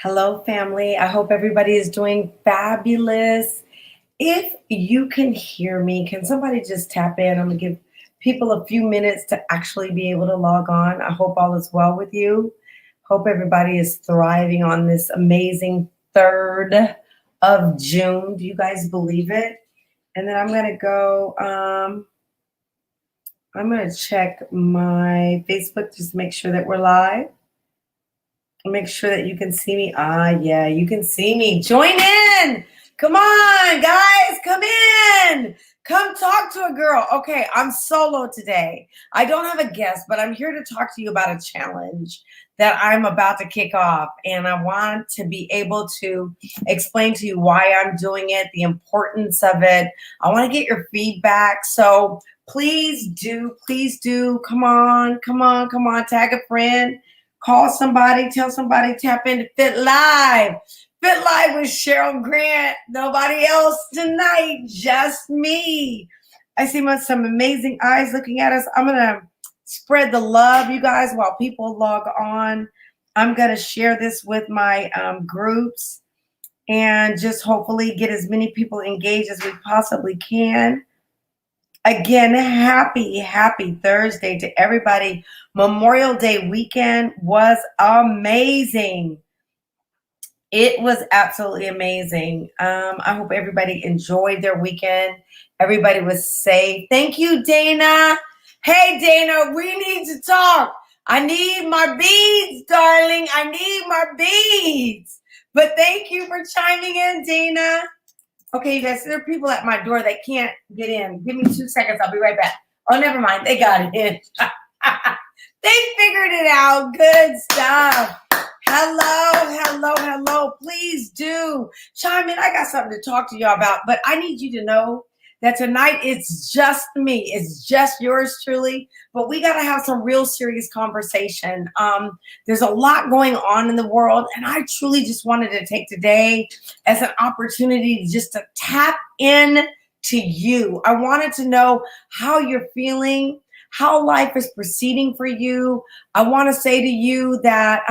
Hello, family. I hope everybody is doing fabulous. If you can hear me, can somebody just tap in? I'm going to give people a few minutes to actually be able to log on. I hope all is well with you. Hope everybody is thriving on this amazing 3rd of June. Do you guys believe it? And then I'm going to check my Facebook just to make sure that we're live. Make sure that you can see me. Yeah, you can see me. Join in. Come on, guys. Come in. Come talk to a girl. Okay, I'm solo today. I don't have a guest, but I'm here to talk to you about a challenge that I'm about to kick off. And I want to be able to explain to you why I'm doing it, the importance of it. I want to get your feedback. So please do. Come on. Tag a friend. Call somebody, tell somebody, tap into Fit Live. Fit Live with Cheryl Grant. Nobody else tonight, just me. I see some amazing eyes looking at us. I'm going to spread the love, you guys, while people log on. I'm going to share this with my groups and just hopefully get as many people engaged as we possibly can. Again, happy Thursday to everybody. Memorial Day weekend was amazing. It was absolutely amazing. I hope everybody enjoyed their weekend. Everybody was safe. Thank you, Dana. Hey, Dana, we need to talk. I need my beads, darling. I need my beads. But thank you for chiming in, Dana. Okay, you guys, there are people at my door that can't get in. Give me 2 seconds. I'll be right back. Oh, never mind. They got it in. They figured it out. Good stuff. Hello. Please do chime in. I got something to talk to y'all about, but I need you to know that tonight it's just me. It's just yours truly, but we got to have some real serious conversation. There's a lot going on in the world, and I truly just wanted to take today as an opportunity just to tap in to you. I wanted to know how you're feeling, how life is proceeding for you. I want to say to you that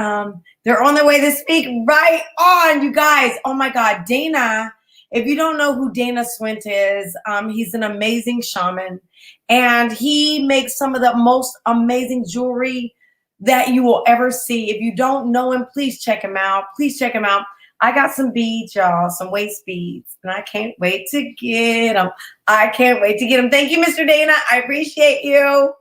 they're on their way to speak. Right on, you guys. Oh my God, Dana. If you don't know who Dana Swint is, he's an amazing shaman, and he makes some of the most amazing jewelry that you will ever see. If you don't know him, please check him out. I got some beads, y'all, some waist beads, and I can't wait to get them. Thank you, Mr. Dana. I appreciate you.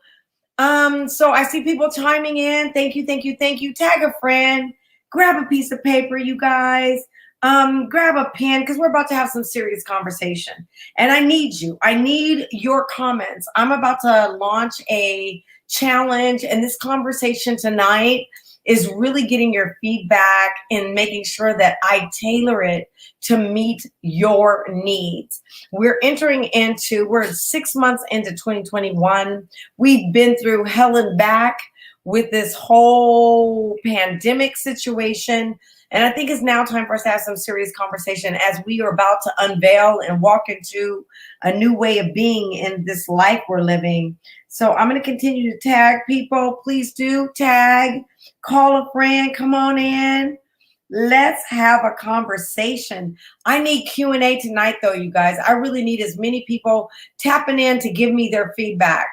So I see people chiming in. Thank you. Tag a friend. Grab a piece of paper, you guys. Grab a pen because we're about to have some serious conversation. And I need you. I need your comments. I'm about to launch a challenge, and this conversation tonight is really getting your feedback and making sure that I tailor it to meet your needs. We're 6 months into 2021. We've been through hell and back with this whole pandemic situation. And I think it's now time for us to have some serious conversation as we are about to unveil and walk into a new way of being in this life we're living. So I'm going to continue to tag people. Please do tag, call a friend, come on in. Let's have a conversation. I need Q&A tonight, though, you guys. I really need as many people tapping in to give me their feedback.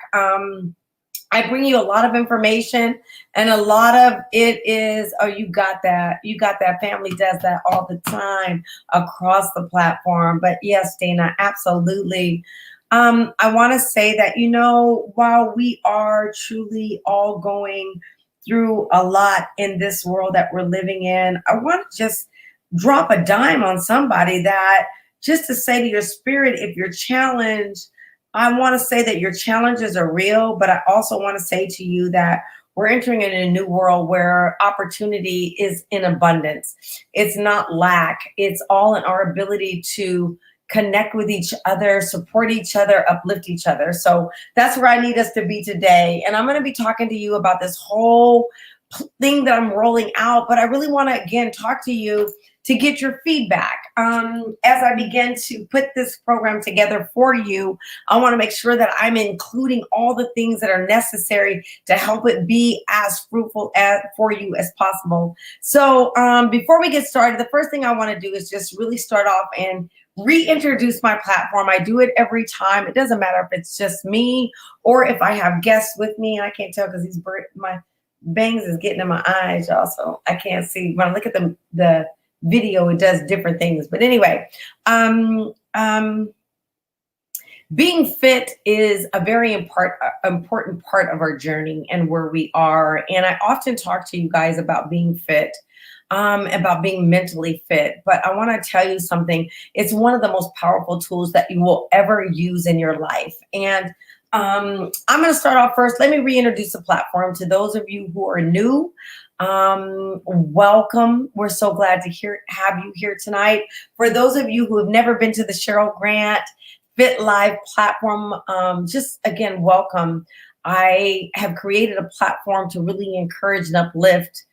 I bring you a lot of information, and a lot of it is, oh, you got that. Family does that all the time across the platform. But yes, Dana, absolutely. I want to say that, while we are truly all going through a lot in this world that we're living in, I want to just drop a dime on somebody that just to say to your spirit, if you're challenged, I want to say that your challenges are real, but I also want to say to you that we're entering in a new world where opportunity is in abundance. It's not lack. It's all in our ability to connect with each other, support each other, uplift each other. So that's where I need us to be today. And I'm going to be talking to you about this whole thing that I'm rolling out, but I really want to, again, talk to you to get your feedback. As I begin to put this program together for you, I want to make sure that I'm including all the things that are necessary to help it be as fruitful for you as possible. So before we get started, the first thing I want to do is just really start off and reintroduce my platform. I do it every time. It doesn't matter if it's just me or if I have guests with me. I can't tell because my bangs is getting in my eyes, y'all, so I can't see. When I look at the video, it does different things. But anyway, being fit is a very important part of our journey and where we are. And I often talk to you guys about being fit, about being mentally fit. But I want to tell you something. It's one of the most powerful tools that you will ever use in your life. And I'm going to start off first. Let me reintroduce the platform to those of you who are new. Welcome. We're so glad to have you here tonight. For those of you who have never been to the Cheryl Grant Fit Live platform, just again, welcome. I have created a platform to really encourage and uplift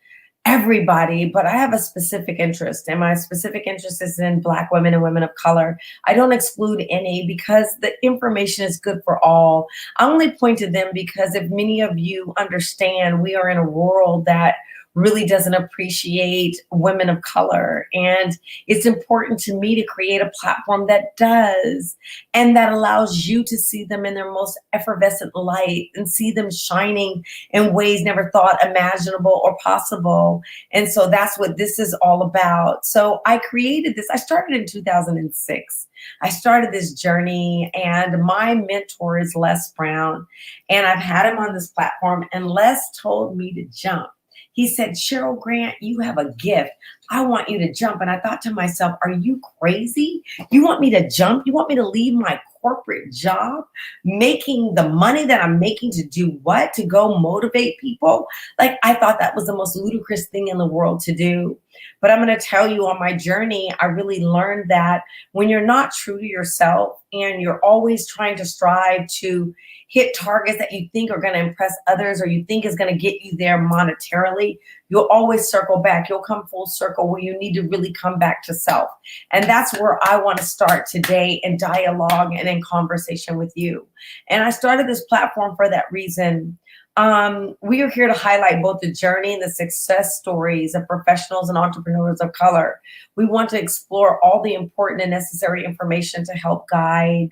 everybody, but I have a specific interest, and my specific interest is in Black women and women of color. I don't exclude any because the information is good for all. I only point to them because if many of you understand, we are in a world that really doesn't appreciate women of color. And it's important to me to create a platform that does, and that allows you to see them in their most effervescent light and see them shining in ways never thought imaginable or possible. And so that's what this is all about. So I created this. I started in 2006. I started this journey, and my mentor is Les Brown, and I've had him on this platform, and Les told me to jump. He said, Cheryl Grant, you have a gift. I want you to jump. And I thought to myself, are you crazy? You want me to jump? You want me to leave my corporate job, making the money that I'm making to do what? To go motivate people? Like, I thought that was the most ludicrous thing in the world to do. But I'm going to tell you, on my journey, I really learned that when you're not true to yourself and you're always trying to strive to hit targets that you think are going to impress others or you think is going to get you there monetarily, you'll always circle back. You'll come full circle where you need to really come back to self. And that's where I want to start today, in dialogue and in conversation with you. And I started this platform for that reason. We are here to highlight both the journey and the success stories of professionals and entrepreneurs of color. We want to explore all the important and necessary information to help guide,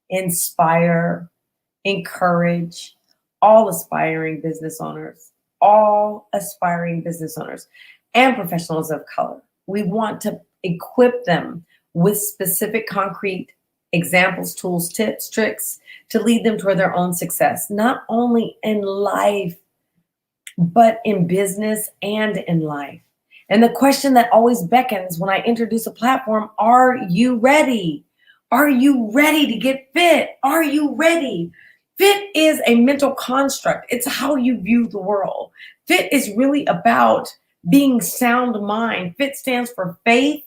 inspire, encourage all aspiring business owners and professionals of color. We want to equip them with specific, concrete examples, tools, tips, tricks to lead them toward their own success, not only in life, but in business and in life. And the question that always beckons when I introduce a platform, are you ready? Are you ready to get fit? Are you ready? Fit is a mental construct. It's how you view the world. Fit is really about being sound mind. Fit stands for faith,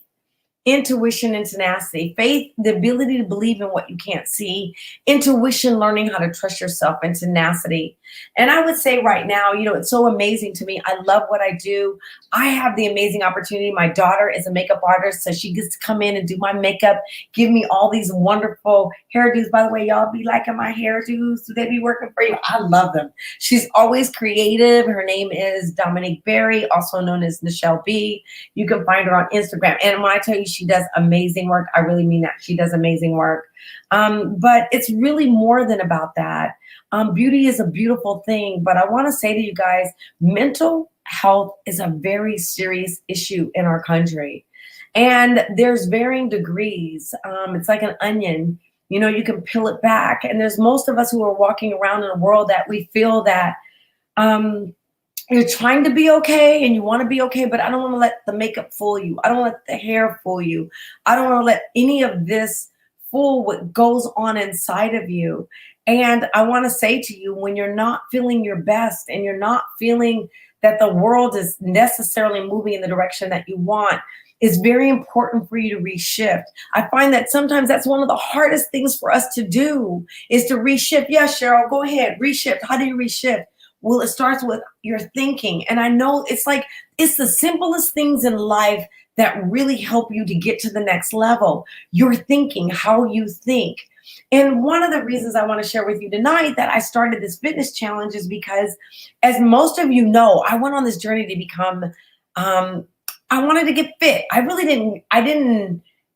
intuition, and tenacity. Faith, the ability to believe in what you can't see. Intuition, learning how to trust yourself. And tenacity. And I would say right now, it's so amazing to me. I love what I do. I have the amazing opportunity. My daughter is a makeup artist, so she gets to come in and do my makeup, give me all these wonderful hairdos. By the way, y'all be liking my hairdos. Do they be working for you? I love them. She's always creative. Her name is Dominique Berry, also known as Nichelle B. You can find her on Instagram. And when I tell you she does amazing work, I really mean that. She does amazing work. But it's really more than about that. Beauty is a beautiful thing, but I want to say to you guys, mental health is a very serious issue in our country. And there's varying degrees. It's like an onion. You can peel it back. And there's most of us who are walking around in a world that we feel that you're trying to be okay and you want to be okay, but I don't want to let the makeup fool you. I don't want to let the hair fool you. I don't want to let any of this fool what goes on inside of you. And I want to say to you, when you're not feeling your best and you're not feeling that the world is necessarily moving in the direction that you want, it's very important for you to reshift. I find that sometimes that's one of the hardest things for us to do, is to reshift. Yeah, Cheryl, go ahead, reshift. How do you reshift? Well, it starts with your thinking. And I know it's the simplest things in life that really help you to get to the next level. Your thinking, how you think. And one of the reasons I want to share with you tonight that I started this fitness challenge is because, as most of you know, I went on this journey to become, I wanted to get fit.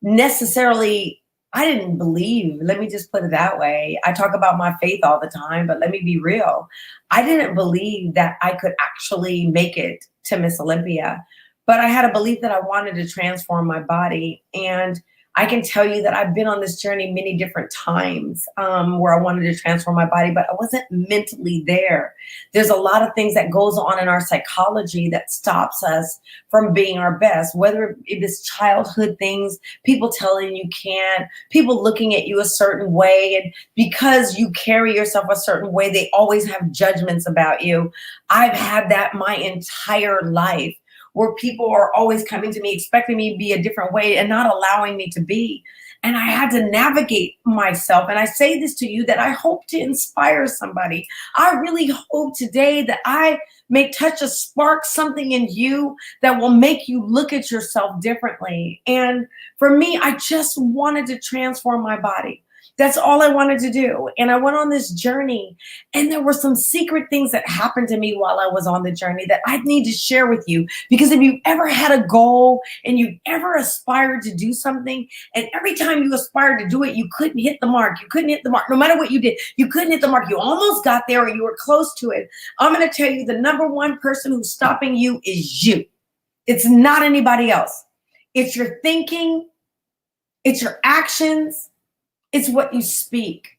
Necessarily, I didn't believe, let me just put it that way. I talk about my faith all the time, but let me be real. I didn't believe that I could actually make it to Miss Olympia, but I had a belief that I wanted to transform my body. And I can tell you that I've been on this journey many different times where I wanted to transform my body, but I wasn't mentally there. There's a lot of things that goes on in our psychology that stops us from being our best, whether it is childhood things, people telling you can't, people looking at you a certain way. And because you carry yourself a certain way, they always have judgments about you. I've had that my entire life, where people are always coming to me, expecting me to be a different way and not allowing me to be. And I had to navigate myself. And I say this to you that I hope to inspire somebody. I really hope today that I may touch a spark, something in you that will make you look at yourself differently. And for me, I just wanted to transform my body. That's all I wanted to do. And I went on this journey, and there were some secret things that happened to me while I was on the journey that I need to share with you. Because if you ever had a goal and you ever aspired to do something, and every time you aspired to do it, you couldn't hit the mark. You couldn't hit the mark. No matter what you did, you couldn't hit the mark. You almost got there or you were close to it. I'm going to tell you, the number one person who's stopping you is you. It's not anybody else. It's your thinking. It's your actions. It's what you speak.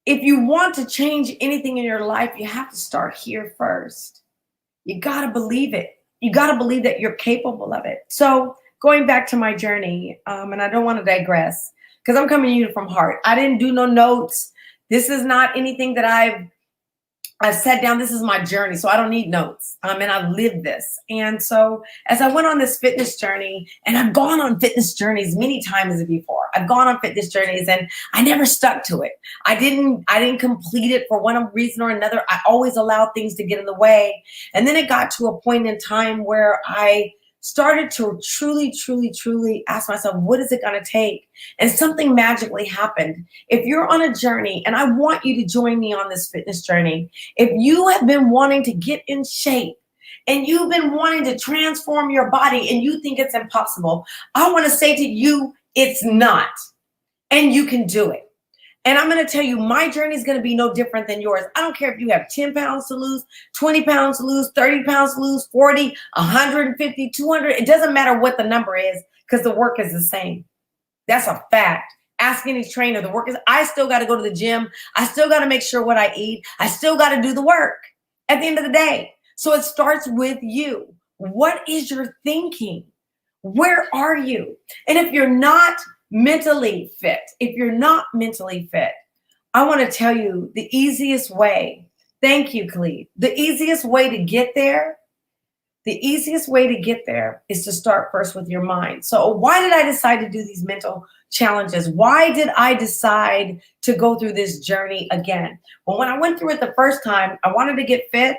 If you want to change anything in your life, you have to start here first. You got to believe it. You got to believe that you're capable of it. So going back to my journey, and I don't want to digress because I'm coming to you from heart. I didn't do no notes. This is not anything that I've sat down. This is my journey, so I don't need notes. And I've lived this. And so as I went on this fitness journey, and I've gone on fitness journeys many times before. I've gone on fitness journeys and I never stuck to it. I didn't complete it for one reason or another. I always allowed things to get in the way. And then it got to a point in time where I started to truly ask myself, what is it going to take? And something magically happened. If you're on a journey, and I want you to join me on this fitness journey, if you have been wanting to get in shape and you've been wanting to transform your body and you think it's impossible, I want to say to you, it's not. And you can do it. And I'm going to tell you, my journey is going to be no different than yours. I don't care if you have 10 pounds to lose, 20 pounds to lose, 30 pounds to lose, 40, 150, 200. It doesn't matter what the number is because the work is the same. That's a fact. Ask any trainer. The work is, I still got to go to the gym. I still got to make sure what I eat. I still got to do the work at the end of the day. So it starts with you. What is your thinking? Where are you? And if you're not mentally fit, I want to tell you the easiest way. Thank you, Cleve. The easiest way to get there is to start first with your mind. So why did I decide to do these mental challenges? Why did I decide to go through this journey again? Well, when I went through it the first time, I wanted to get fit.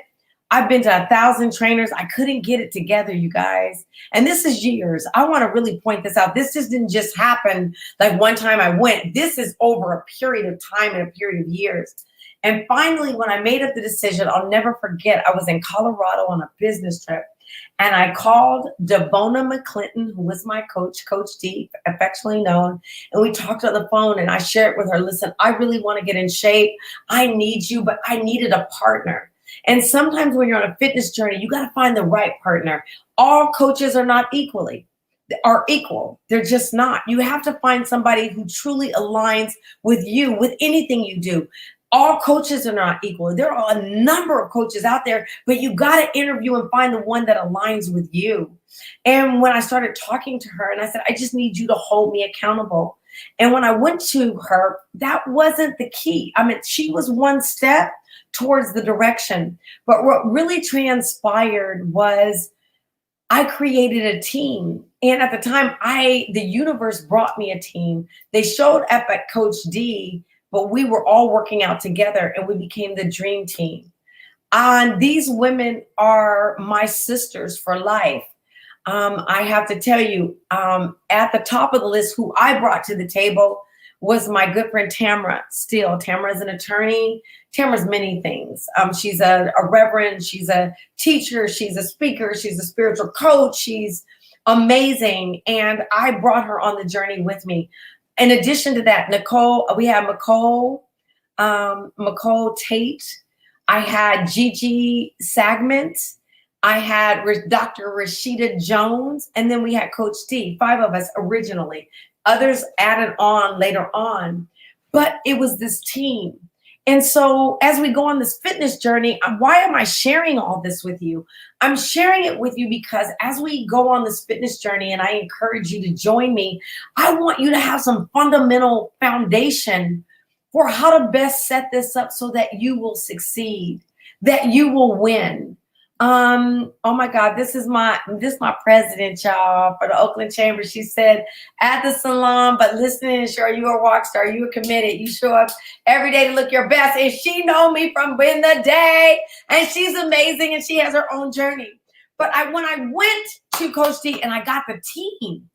I've been to 1,000 trainers. I couldn't get it together, you guys. And this is years. I want to really point this out. This just didn't just happen like one time I went. This is over a period of time and a period of years. And finally, when I made up the decision, I'll never forget, I was in Colorado on a business trip. And I called Devona McClinton, who was my coach, Coach D, affectionately known. And we talked on the phone and I shared with her, listen, I really want to get in shape. I need you, but I needed a partner. And sometimes when you're on a fitness journey, you got to find the right partner. All coaches are not equal. They're just not. You have to find somebody who truly aligns with you, with anything you do. All coaches are not equal. There are a number of coaches out there, but you got to interview and find the one that aligns with you. And when I started talking to her and I said, I just need you to hold me accountable. And when I went to her, that wasn't the key. I mean, she was one step towards the direction. But what really transpired was I created a team. And at the time, the universe brought me a team. They showed up at Coach D, but we were all working out together and we became the dream team. And these women are my sisters for life. I have to tell you, at the top of the list, who I brought to the table was my good friend Tamara Steele. Tamara is an attorney. Tamara's many things. She's a reverend. She's a teacher. She's a speaker. She's a spiritual coach. She's amazing. And I brought her on the journey with me. In addition to that, we have McCole Tate. I had Gigi Sagment. I had Dr. Rashida Jones, and then we had Coach D, 5 of us originally. Others added on later on, but it was this team. And so as we go on this fitness journey, why am I sharing all this with you? I'm sharing it with you because as we go on this fitness journey, and I encourage you to join me, I want you to have some fundamental foundation for how to best set this up so that you will succeed, that you will win. Oh my God, this is my president, y'all, for the Oakland Chamber. She said, at the salon, but listening, sure, you a rock star, you are committed. You show up every day to look your best. And she know me from in the day, and she's amazing, and she has her own journey. But when I went to Coach D and I got the team,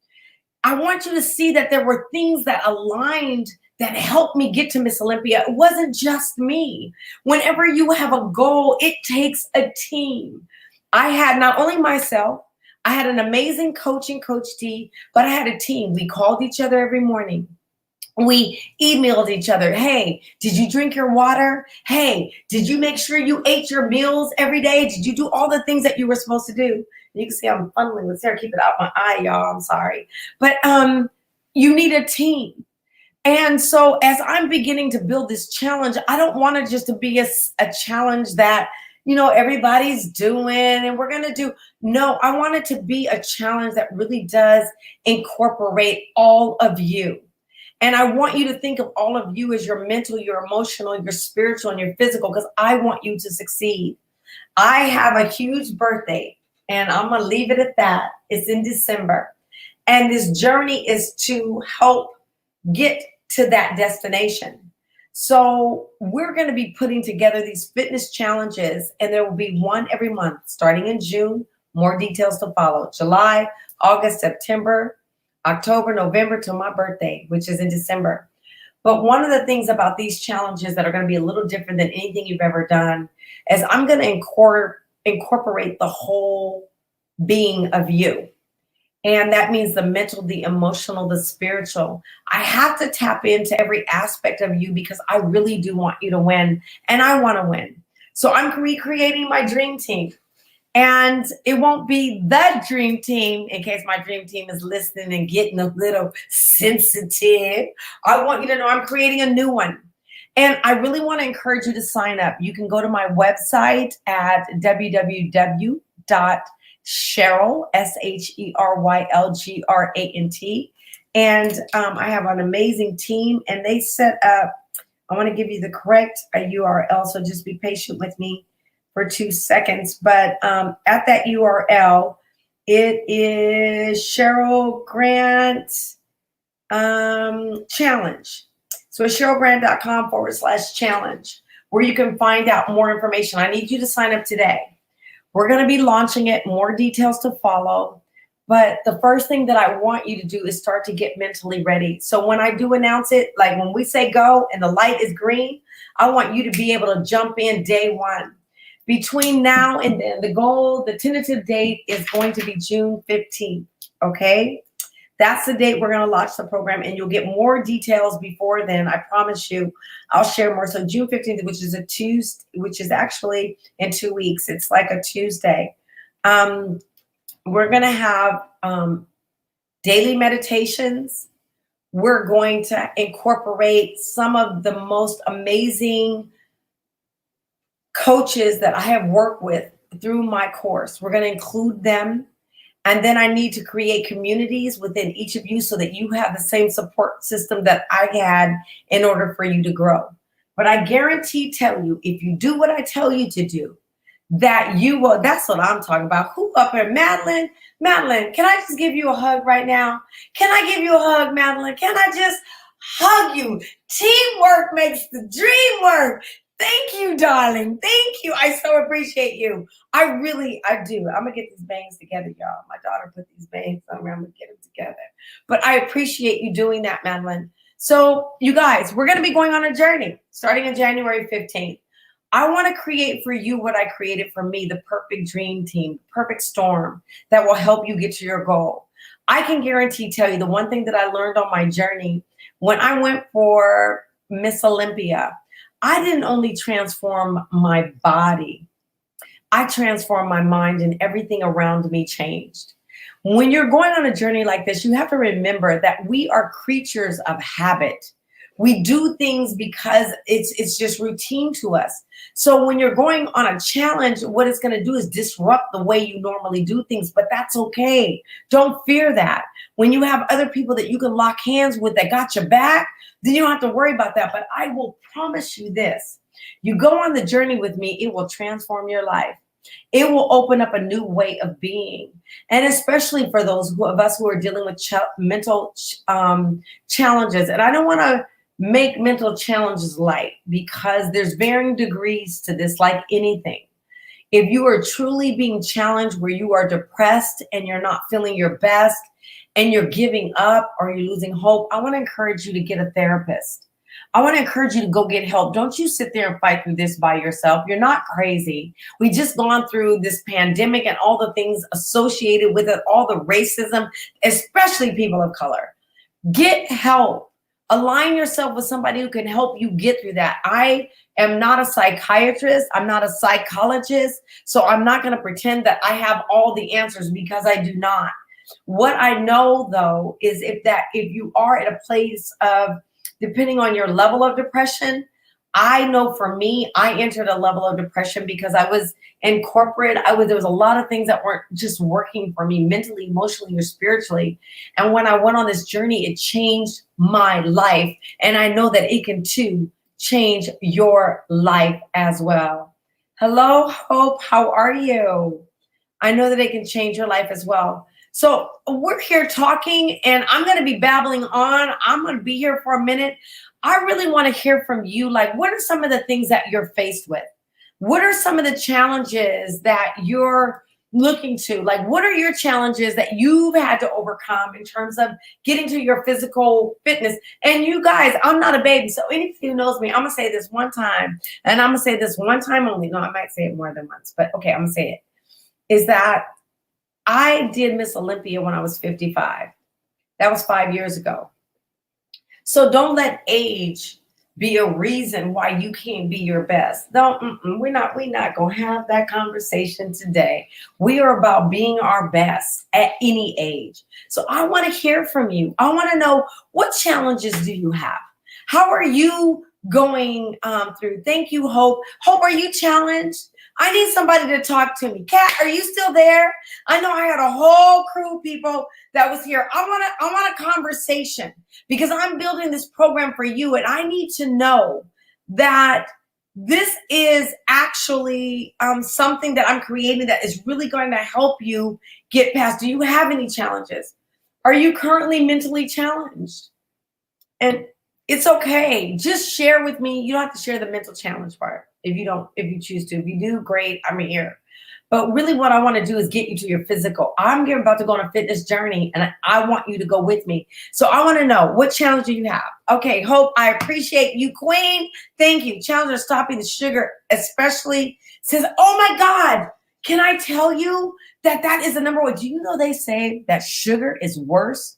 I want you to see that there were things that aligned that helped me get to Miss Olympia. It wasn't just me. Whenever you have a goal, it takes a team. I had not only myself, I had an amazing coach in Coach D, but I had a team. We called each other every morning. We emailed each other. Hey, did you drink your water? Hey, did you make sure you ate your meals every day? Did you do all the things that you were supposed to do? You can see I'm funneling with Sarah. Keep it out my eye, y'all. I'm sorry. But you need a team. And so as I'm beginning to build this challenge, I don't want it just to be a challenge that, everybody's doing and we're going to do. No, I want it to be a challenge that really does incorporate all of you. And I want you to think of all of you as your mental, your emotional, your spiritual, and your physical, because I want you to succeed. I have a huge birthday, and I'm going to leave it at that. It's in December. And this journey is to help get to that destination. So we're going to be putting together these fitness challenges, and there will be one every month starting in June. More details to follow. July, August, September, October, November to my birthday, which is in December. But one of the things about these challenges that are going to be a little different than anything you've ever done is I'm going to incorporate the whole being of you. And that means the mental, the emotional, the spiritual. I have to tap into every aspect of you because I really do want you to win, and I want to win. So I'm recreating my dream team. And it won't be the dream team, in case my dream team is listening and getting a little sensitive. I want you to know I'm creating a new one. And I really want to encourage you to sign up. You can go to my website at www.Cheryl, SHERYLGRANT. And I have an amazing team, and they set up, I want to give you the correct URL, so just be patient with me for 2 seconds. But at that URL, it is Cheryl Grant Challenge. So it's CherylGrant.com/challenge, where you can find out more information. I need you to sign up today. We're going to be launching it, more details to follow. But the first thing that I want you to do is start to get mentally ready. So when I do announce it, like when we say go and the light is green, I want you to be able to jump in day one. Between now and then, the tentative date is going to be June 15th, okay? That's the date we're going to launch the program, and you'll get more details before then. I promise you, I'll share more. So June 15th, which is a Tuesday, which is actually in 2 weeks. It's like a Tuesday. We're going to have daily meditations. We're going to incorporate some of the most amazing coaches that I have worked with through my course. We're going to include them. And then I need to create communities within each of you so that you have the same support system that I had in order for you to grow. But I guarantee tell you, if you do what I tell you to do, that you will. That's what I'm talking about. Who up here? Madeline, can I just give you a hug right now? Can I give you a hug, Madeline? Can I just hug you? Teamwork makes the dream work. Thank you, darling. Thank you. I so appreciate you. I do. I'm gonna get these bangs together, y'all. My daughter put these bangs on me. I'm gonna get them together. But I appreciate you doing that, Madeline. So, you guys, we're gonna be going on a journey starting on January 15th. I want to create for you what I created for me, the perfect dream team, the perfect storm that will help you get to your goal. I can guarantee tell you the one thing that I learned on my journey when I went for Miss Olympia, I didn't only transform my body, I transformed my mind, and everything around me changed. When you're going on a journey like this, you have to remember that we are creatures of habit. We do things because it's just routine to us. So when you're going on a challenge, what it's going to do is disrupt the way you normally do things, but that's okay. Don't fear that. When you have other people that you can lock hands with that got your back, then you don't have to worry about that. But I will promise you this. You go on the journey with me, it will transform your life. It will open up a new way of being. And especially for those of us who are dealing with mental challenges. And I don't want to make mental challenges light because there's varying degrees to this, like anything. If you are truly being challenged where you are depressed and you're not feeling your best and you're giving up or you're losing hope, I want to encourage you to get a therapist. I want to encourage you to go get help. Don't you sit there and fight through this by yourself. You're not crazy. We just gone through this pandemic and all the things associated with it, all the racism, especially people of color. Get help. Align yourself with somebody who can help you get through that. I am not a psychiatrist. I'm not a psychologist. So I'm not going to pretend that I have all the answers because I do not. What I know though is if you are at a place of, depending on your level of depression, I know for me, I entered a level of depression because I was in corporate. There was a lot of things that weren't just working for me mentally, emotionally, or spiritually. And when I went on this journey, it changed my life. And I know that it can too change your life as well. Hello, Hope. How are you? I know that it can change your life as well. So we're here talking and I'm going to be babbling on. I'm going to be here for a minute. I really want to hear from you. Like, what are some of the things that you're faced with? What are some of the challenges that you're looking to? Like, what are your challenges that you've had to overcome in terms of getting to your physical fitness? And you guys, I'm not a baby. So anybody who knows me, I'm going to say this one time, and I'm going to say this one time only. No, I might say it more than once, but okay, I'm going to say it. Is that I did Miss Olympia when I was 55. That was 5 years ago. So don't let age be a reason why you can't be your best. We're not gonna have that conversation today. We are about being our best at any age. So I want to hear from you. I want to know, what challenges do you have? How are you going through? Thank you, Hope. Hope, are you challenged? I need somebody to talk to me. Kat, are you still there? I know I had a whole crew of people that was here. I want a conversation because I'm building this program for you, and I need to know that this is actually something that I'm creating that is really going to help you get past. Do you have any challenges? Are you currently mentally challenged? And it's okay. Just share with me. You don't have to share the mental challenge part if you choose to. If you do, great, I'm here. But really what I want to do is get you to your physical. I'm about to go on a fitness journey and I want you to go with me. So I want to know, what challenge do you have? Okay, Hope, I appreciate you, Queen. Thank you. Challenge of stopping the sugar, especially says, oh my God, can I tell you that is the number one? Do you know they say that sugar is worse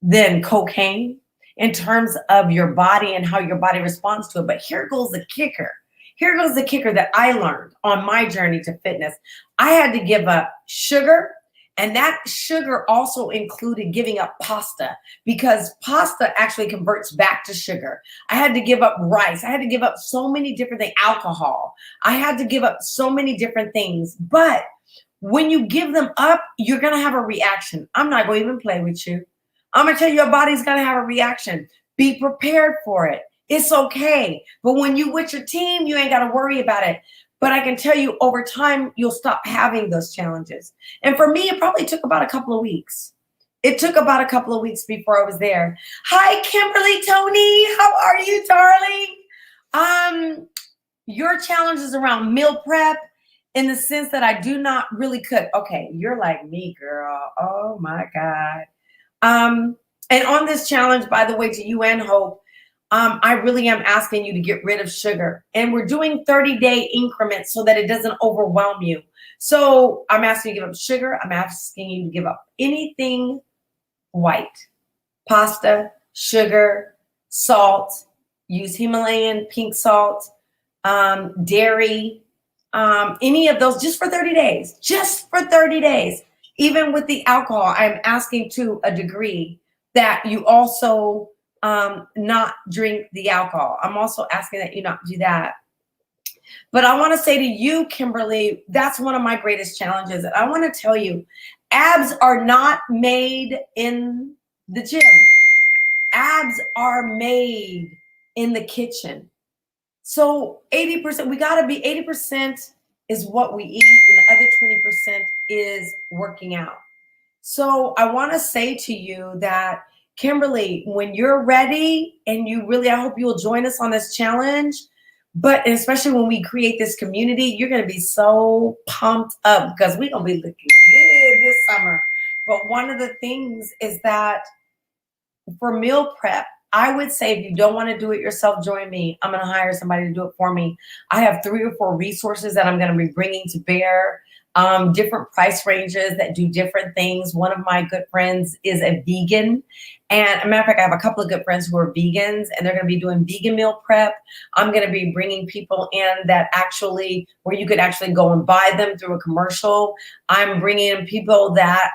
than cocaine in terms of your body and how your body responds to it? But here goes the kicker. Here goes the kicker that I learned on my journey to fitness. I had to give up sugar, and that sugar also included giving up pasta, because pasta actually converts back to sugar. I had to give up rice. I had to give up so many different things, alcohol. I had to give up so many different things. But when you give them up, you're going to have a reaction. I'm not going to even play with you. I'm going to tell you, your body's going to have a reaction. Be prepared for it. It's okay. But when you with your team, you ain't got to worry about it. But I can tell you, over time, you'll stop having those challenges. And for me, it probably took about a couple of weeks. It took about a couple of weeks before I was there. Hi, Kimberly, Tony. How are you, darling? Your challenge is around meal prep in the sense that I do not really cook. Okay, you're like me, girl. Oh my God. And on this challenge, by the way, to you and Hope, I really am asking you to get rid of sugar. And we're doing 30-day increments so that it doesn't overwhelm you. So I'm asking you to give up sugar. I'm asking you to give up anything white, pasta, sugar, salt, use Himalayan pink salt, dairy, any of those just for 30 days, just for 30 days. Even with the alcohol, I'm asking to a degree that you also not drink the alcohol. I'm also asking that you not do that. But I want to say to you, Kimberly, that's one of my greatest challenges. And I want to tell you, abs are not made in the gym. Abs are made in the kitchen. So 80%, we got to be 80% is what we eat, and the other 20% is working out. So I want to say to you that, Kimberly, when you're ready and you really, I hope you'll join us on this challenge. But especially when we create this community, you're going to be so pumped up because we're going to be looking good this summer. But one of the things is that for meal prep, I would say if you don't want to do it yourself, join me. I'm going to hire somebody to do it for me. I have 3 or 4 resources that I'm going to be bringing to bear, different price ranges that do different things. One of my good friends is a vegan. And as a matter of fact, I have a couple of good friends who are vegans, and they're going to be doing vegan meal prep. I'm going to be bringing people in that actually, where you could actually go and buy them through a commercial. I'm bringing in people that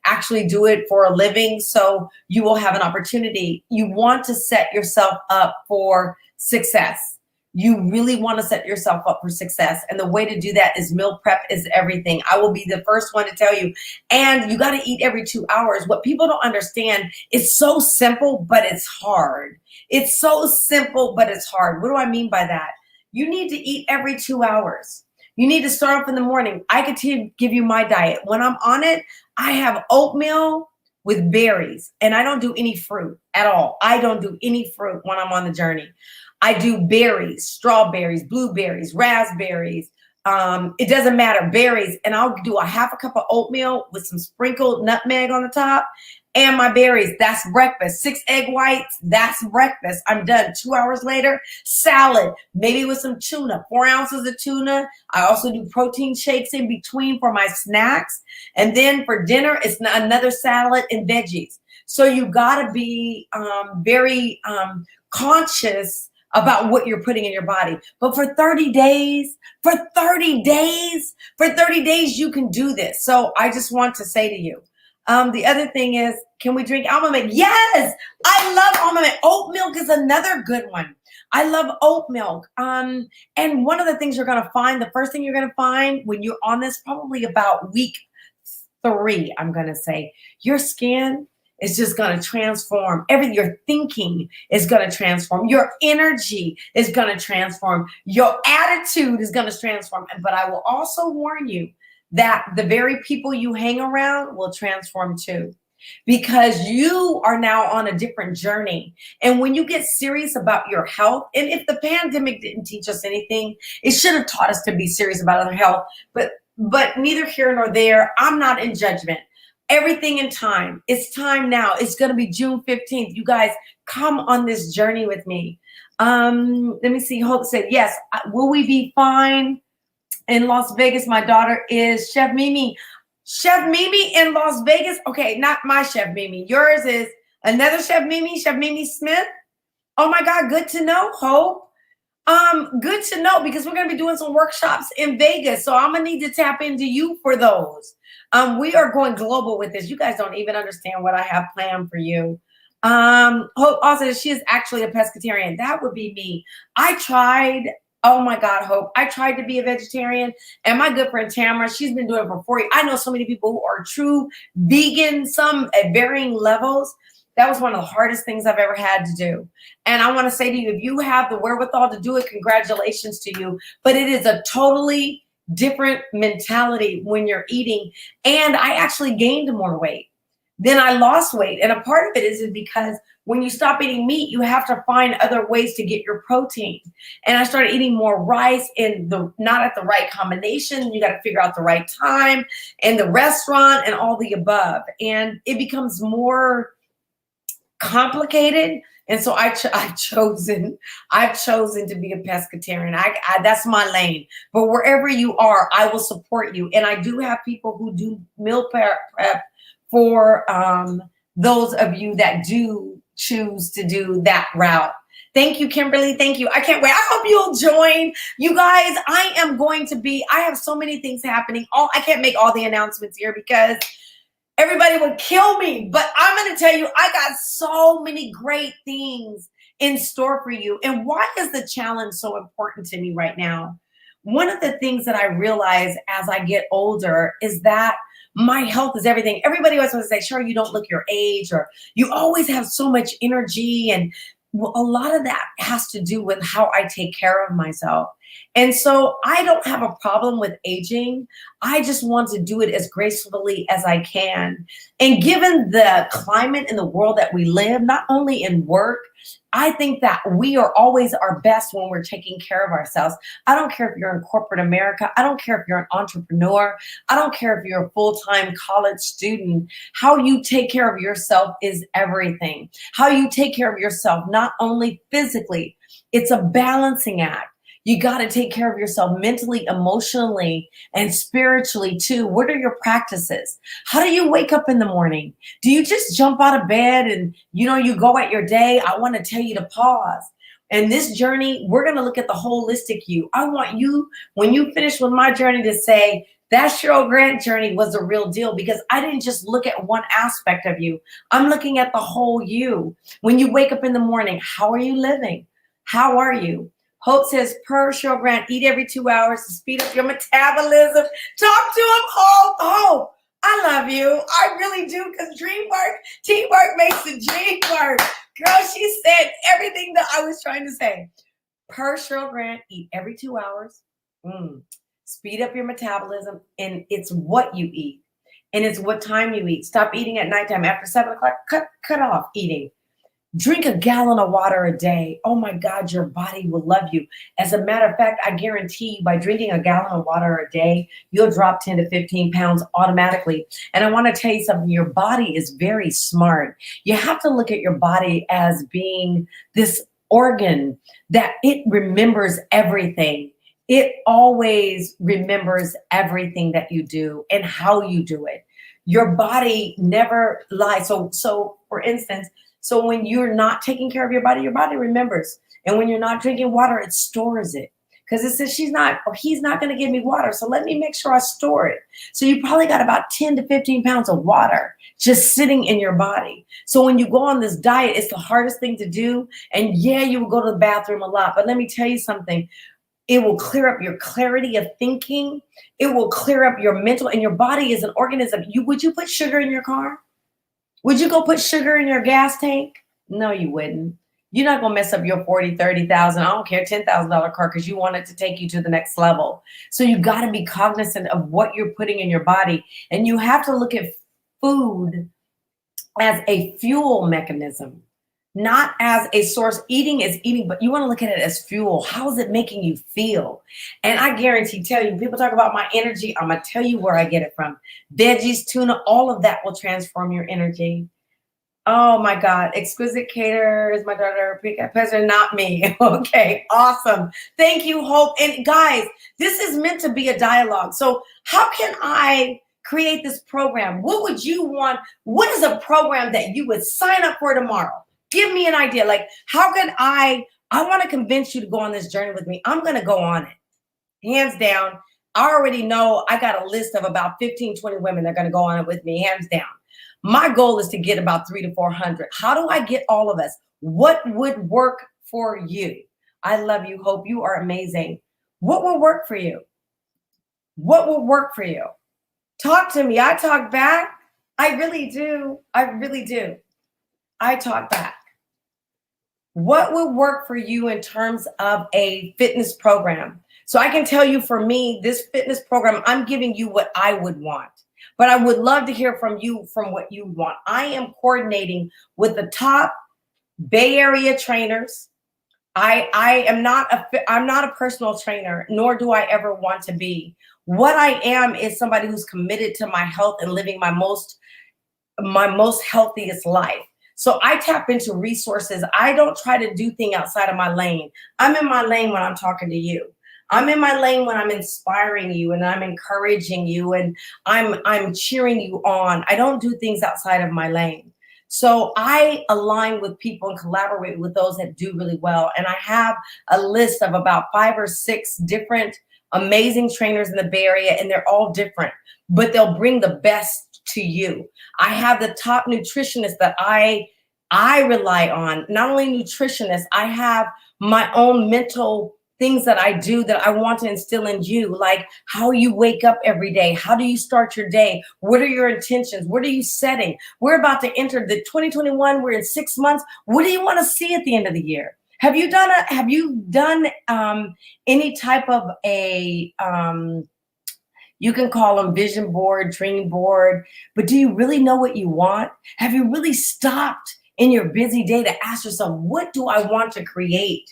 actually do it for a living. So you will have an opportunity. You want to set yourself up for success. You really want to set yourself up for success. And the way to do that is meal prep is everything. I will be the first one to tell you. And you got to eat every 2 hours. What people don't understand, it's so simple, but it's hard. It's so simple, but it's hard. What do I mean by that? You need to eat every 2 hours. You need to start off in the morning. I could give you my diet. When I'm on it, I have oatmeal with berries, and I don't do any fruit at all. I don't do any fruit when I'm on the journey. I do berries, strawberries, blueberries, raspberries. It doesn't matter, berries. And I'll do a half a cup of oatmeal with some sprinkled nutmeg on the top and my berries. That's breakfast. 6 egg whites. That's breakfast. I'm done. 2 hours later, salad, maybe with some tuna, 4 ounces of tuna. I also do protein shakes in between for my snacks. And then for dinner, it's another salad and veggies. So you got to be very conscious about what you're putting in your body. But for 30 days, you can do this. So I just want to say to you, the other thing is, can we drink almond milk? Yes, I love almond milk. Oat milk is another good one. I love oat milk. And one of the things you're going to find, the first thing you're going to find when you're on this, probably about week 3, I'm going to say, your skin is just going to transform. Everything you're thinking is going to transform. Your energy is going to transform. Your attitude is going to transform. But I will also warn you that the very people you hang around will transform too, because you are now on a different journey. And when you get serious about your health, and if the pandemic didn't teach us anything, it should have taught us to be serious about our health. But neither here nor there. I'm not in judgment. Everything in time. It's time now. It's going to be June 15th. You guys come on this journey with me. Let me see. Hope said, yes. Will we be fine in Las Vegas? My daughter is Chef Mimi. Chef Mimi in Las Vegas. Okay, not my Chef Mimi. Yours is another Chef Mimi, Chef Mimi Smith. Oh my God, good to know, Hope. Good to know, because we're going to be doing some workshops in Vegas. So I'm going to need to tap into you for those. We are going global with this. You guys don't even understand what I have planned for you. Hope also, she is actually a pescatarian. That would be me. I tried. Oh my God, Hope. I tried to be a vegetarian, and my good friend Tamara, she's been doing it for 40 years. I know so many people who are true vegan, some at varying levels. That was one of the hardest things I've ever had to do. And I want to say to you, if you have the wherewithal to do it, congratulations to you. But it is a totally different mentality when you're eating. And I actually gained more weight Then I lost weight. And a part of it is because when you stop eating meat, you have to find other ways to get your protein. And I started eating more rice in the not at the right combination. You got to figure out the right time and the restaurant and all the above. And it becomes more complicated. And so I've chosen to be a pescatarian. That's my lane. But wherever you are, I will support you. And I do have people who do meal prep for those of you that do choose to do that route. Thank you, Kimberly. Thank you. I can't wait. I hope you'll join. You guys, I have so many things happening. I can't make all the announcements here because everybody would kill me. But I'm going to tell you, I got so many great things in store for you. And why is the challenge so important to me right now? One of the things that I realize as I get older is that my health is everything. Everybody always wants to say, sure, you don't look your age, or you always have so much energy. And a lot of that has to do with how I take care of myself. And so I don't have a problem with aging. I just want to do it as gracefully as I can. And given the climate in the world that we live, not only in work, I think that we are always our best when we're taking care of ourselves. I don't care if you're in corporate America. I don't care if you're an entrepreneur. I don't care if you're a full-time college student. How you take care of yourself is everything. How you take care of yourself, not only physically, it's a balancing act. You got to take care of yourself mentally, emotionally, and spiritually too. What are your practices? How do you wake up in the morning? Do you just jump out of bed and, you go at your day? I want to tell you to pause. And this journey, we're going to look at the holistic you. I want you, when you finish with my journey, to say, that Cheryl Grant journey was a real deal, because I didn't just look at one aspect of you. I'm looking at the whole you. When you wake up in the morning, how are you living? How are you? Hope says, per Cheryl Grant, eat every 2 hours to speed up your metabolism. Talk to him, Hope. Hope, I love you. I really do, because teamwork makes the dream work. Girl, she said everything that I was trying to say. Per Cheryl Grant, eat every 2 hours. Speed up your metabolism, and it's what you eat, and it's what time you eat. Stop eating at nighttime. After 7 o'clock, cut off eating. Drink a gallon of water a day. Oh my God, your body will love you. As a matter of fact, I guarantee you, by drinking a gallon of water a day, you'll drop 10 to 15 pounds automatically. And I want to tell you something, your body is very smart. You have to look at your body as being this organ that it remembers everything. It always remembers everything that you do and how you do it. Your body never lies. So for instance, so when you're not taking care of your body remembers. And when you're not drinking water, it stores it. Because it says he's not going to give me water. So let me make sure I store it. So you probably got about 10 to 15 pounds of water just sitting in your body. So when you go on this diet, it's the hardest thing to do. And yeah, you will go to the bathroom a lot. But let me tell you something. It will clear up your clarity of thinking. It will clear up your mental, and your body is an organism. Would you put sugar in your car? Would you go put sugar in your gas tank? No, you wouldn't. You're not going to mess up your $40,000, $30,000, I don't care, $10,000 car because you want it to take you to the next level. So you got to be cognizant of what you're putting in your body. And you have to look at food as a fuel mechanism, not as a source. Eating is eating, but you want to look at it as fuel. How is it making you feel? And I tell you, people talk about my energy. I'm going to tell you where I get it from. Veggies, tuna, all of that will transform your energy. Oh my God. Exquisite Cater is my daughter. President, not me. Okay. Awesome. Thank you, Hope. And guys, this is meant to be a dialogue. So how can I create this program? What would you want? What is a program that you would sign up for tomorrow? Give me an idea. Like, how can I want to convince you to go on this journey with me. I'm going to go on it. Hands down. I already know I got a list of about 15, 20 women that are going to go on it with me. Hands down. My goal is to get about 300 to 400. How do I get all of us? What would work for you? I love you, Hope. You are amazing. What will work for you? What will work for you? Talk to me. I talk back. I really do. I really do. I talk back. What would work for you in terms of a fitness program? So I can tell you, for me, this fitness program, I'm giving you what I would want. but I would love to hear from you from what you want. I am coordinating with the top Bay Area trainers. I'm not a personal trainer, nor do I ever want to be. What I am is somebody who's committed to my health and living my most healthiest life. So I tap into resources. I don't try to do things outside of my lane. I'm in my lane when I'm talking to you. I'm in my lane when I'm inspiring you and I'm encouraging you and I'm cheering you on. I don't do things outside of my lane. So I align with people and collaborate with those that do really well. And I have a list of about 5 or 6 different amazing trainers in the Bay Area, and they're all different, but they'll bring the best to you. I have the top nutritionists that I rely on. Not only nutritionists, I have my own mental things that I do that I want to instill in you, like how you wake up every day. How do you start your day? What are your intentions? What are you setting? We're about to enter the 2021. We're in 6 months. What do you want to see at the end of the year? Have you done any type of a you can call them vision board, dream board, but do you really know what you want? Have you really stopped in your busy day to ask yourself, what do I want to create?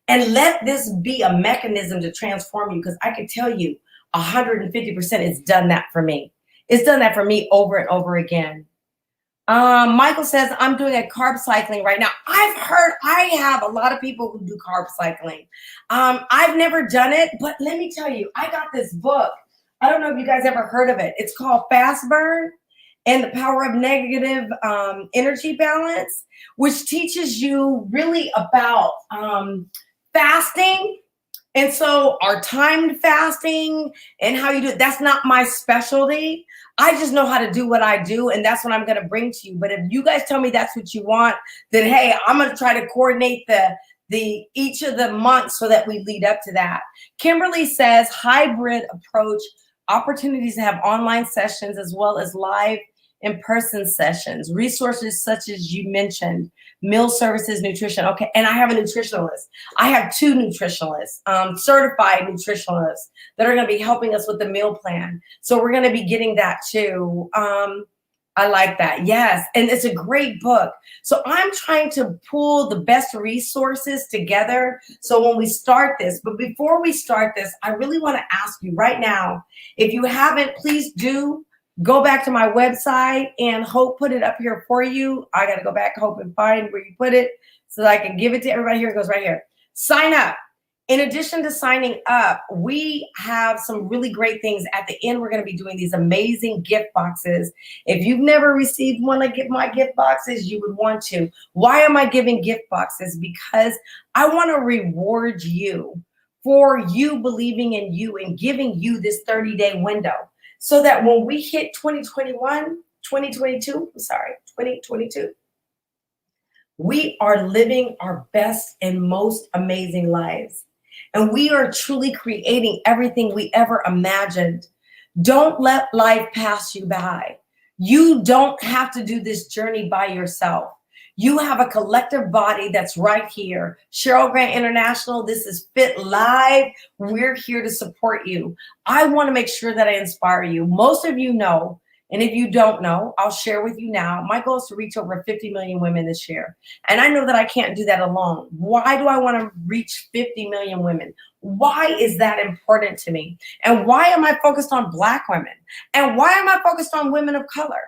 And let this be a mechanism to transform you, because I can tell you 150% it's done that for me. It's done that for me over and over again. Michael says, I'm doing a carb cycling right now. I have a lot of people who do carb cycling. I've never done it, but let me tell you, I got this book. I don't know if you guys ever heard of it. It's called Fast Burn and the Power of Negative Energy Balance, which teaches you really about fasting. And so our timed fasting and how you do it, that's not my specialty. I just know how to do what I do, and that's what I'm going to bring to you. But if you guys tell me that's what you want, then hey, I'm going to try to coordinate the each of the months so that we lead up to that. Kimberly says hybrid approach, opportunities to have online sessions as well as live in-person sessions, resources such as you mentioned, meal services, nutrition. Okay, and I have a nutritionalist. I have 2 nutritionalists, certified nutritionalists that are going to be helping us with the meal plan. So we're going to be getting that too. I like that. Yes, and it's a great book. So I'm trying to pull the best resources together so when we start this, but before we start this, I really want to ask you right now, if you haven't, please do go back to my website, and Hope put it up here for you. I got to go back, Hope, and find where you put it so that I can give it to everybody. Here it goes right here. Sign up. In addition to signing up, we have some really great things. At the end, we're going to be doing these amazing gift boxes. If you've never received one of my gift boxes, you would want to. Why am I giving gift boxes? Because I want to reward you for you believing in you and giving you this 30-day window, so that when we hit 2022, we are living our best and most amazing lives. And we are truly creating everything we ever imagined. Don't let life pass you by. You don't have to do this journey by yourself. You have a collective body that's right here. Cheryl Grant International, this is Fit Live. We're here to support you. I want to make sure that I inspire you. Most of you know, and if you don't know, I'll share with you now. My goal is to reach over 50 million women this year. And I know that I can't do that alone. Why do I want to reach 50 million women? Why is that important to me? And why am I focused on Black women? And why am I focused on women of color?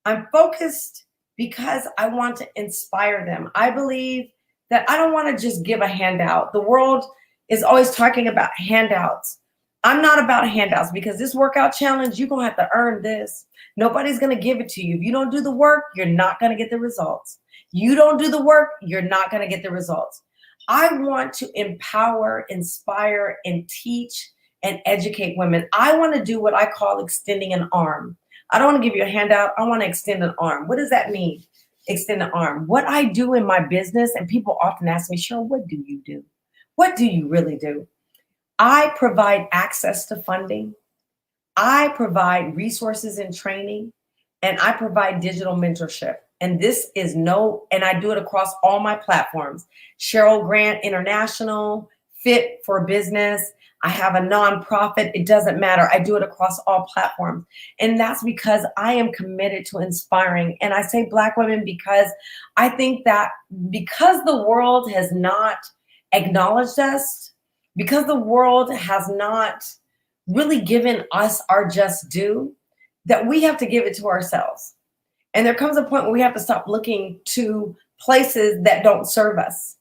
I'm focused because I want to inspire them. I believe that I don't want to just give a handout. The world is always talking about handouts. I'm not about handouts, because this workout challenge, you're going to have to earn this. Nobody's going to give it to you. If you don't do the work, you're not going to get the results. You don't do the work, you're not going to get the results. I want to empower, inspire, and teach and educate women. I want to do what I call extending an arm. I don't want to give you a handout. I want to extend an arm. What does that mean? Extend an arm. What I do in my business, and people often ask me, Cheryl, what do you do? What do you really do? I provide access to funding. I provide resources and training, and I provide digital mentorship. And this is and I do it across all my platforms. Cheryl Grant International, Fit for Business. I have a nonprofit. It doesn't matter. I do it across all platforms. And that's because I am committed to inspiring. And I say Black women because I think that because the world has not acknowledged us, because the world has not really given us our just due, that we have to give it to ourselves. And there comes a point where we have to stop looking to places that don't serve us.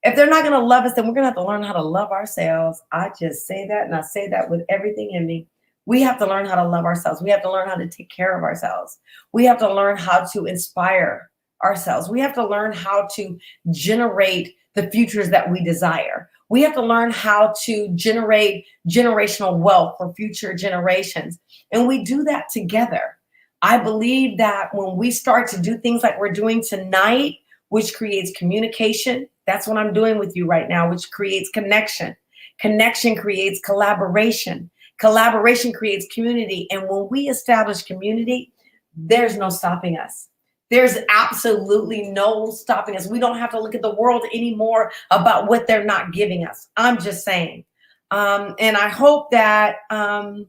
If they're not going to love us, then we're going to have to learn how to love ourselves. I just say that, and I say that with everything in me. We have to learn how to love ourselves. We have to learn how to take care of ourselves. We have to learn how to inspire ourselves. We have to learn how to generate the futures that we desire. We have to learn how to generate generational wealth for future generations. And we do that together. I believe that when we start to do things like we're doing tonight, which creates communication, that's what I'm doing with you right now, which creates connection. Connection creates collaboration. Collaboration creates community. And when we establish community, there's no stopping us. There's absolutely no stopping us. We don't have to look at the world anymore about what they're not giving us. I'm just saying. And I hope that I